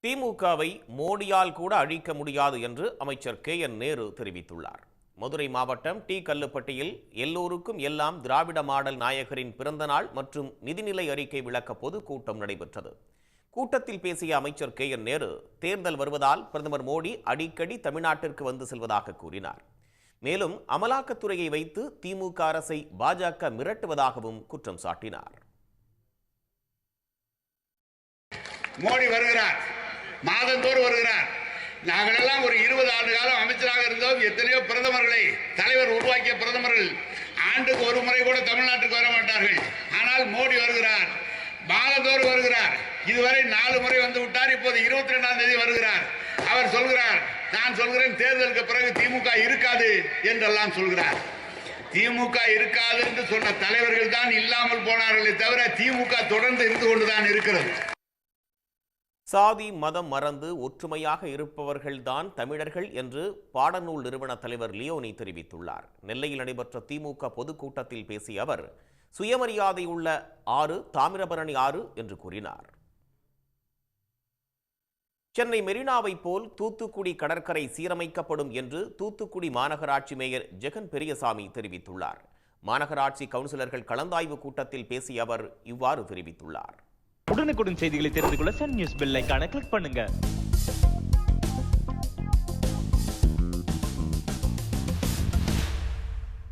திமுகவை மோடியால் கூட அழிக்க முடியாது என்று அமைச்சர் KN நேரு தெரிவித்துள்ளார். மதுரை மாவட்டம் டி. கல்லுப்பட்டியில் எல்லோருக்கும் எல்லாம் திராவிட மாடல் நாயகரின் பிறந்த நாள் மற்றும் நிதிநிலை அறிக்கை விளக்க பொதுக்கூட்டம் நடைபெற்றது. கூட்டத்தில் பேசிய அமைச்சர் KN நேரு தேர்தல் வருவதால் பிரதமர் மோடி அடிக்கடி தமிழ்நாட்டிற்கு வந்து செல்வதாக கூறினார். மேலும் அமலாக்கத்துறையை வைத்து திமுக அரசை பாஜக மிரட்டுவதாகவும் குற்றம் சாட்டினார். மோடி வருகிறார், மாதந்தோறும் வருகிறார். நாங்கள் எல்லாம் ஒரு 20 ஆண்டு காலம் அமைச்சராக இருந்தோம். எத்தனையோ பிரதமர்களை தலைவர் உருவாக்கிய பிரதமர்கள் ஆண்டுக்கு ஒரு முறை கூட தமிழ்நாட்டுக்கு வர மாட்டார்கள். ஆனால் மோடி வருகிறார், மாதந்தோறும் வருகிறார். இதுவரை 4 முறை வந்து விட்டார். இப்போது 22ஆம் தேதி வருகிறார். அவர் சொல்கிறார், நான் சொல்கிறேன் தேர்தலுக்கு பிறகு திமுக இருக்காது என்றெல்லாம் சொல்கிறார். திமுக இருக்காது என்று சொன்ன தலைவர்கள் தான் இல்லாமல் போனார்களே தவிர திமுக தொடர்ந்து இருந்து கொண்டுதான் இருக்கிறது. சாதி மதம் மறந்து ஒற்றுமையாக இருப்பவர்கள்தான் தமிழர்கள் என்று பாடநூல் நிறுவன தலைவர் லியோனி தெரிவித்துள்ளார். நெல்லையில் நடைபெற்ற திமுக பொதுக்கூட்டத்தில் பேசிய அவர், சுயமரியாதை உள்ள ஆறு தாமிரபரணி ஆறு என்று கூறினார். சென்னை மெரினாவை போல் தூத்துக்குடி கடற்கரை சீரமைக்கப்படும் என்று தூத்துக்குடி மாநகராட்சி மேயர் ஜெகன் பெரியசாமி தெரிவித்துள்ளார். மாநகராட்சி கவுன்சிலர்கள் கலந்தாய்வு கூட்டத்தில் பேசிய அவர் இவ்வாறு தெரிவித்துள்ளார். உடனுக்குடன் செய்திகளை தெரிந்து கொள்ள சன் நியூஸ் பெல் ஐகானை கிளிக் பண்ணுங்க.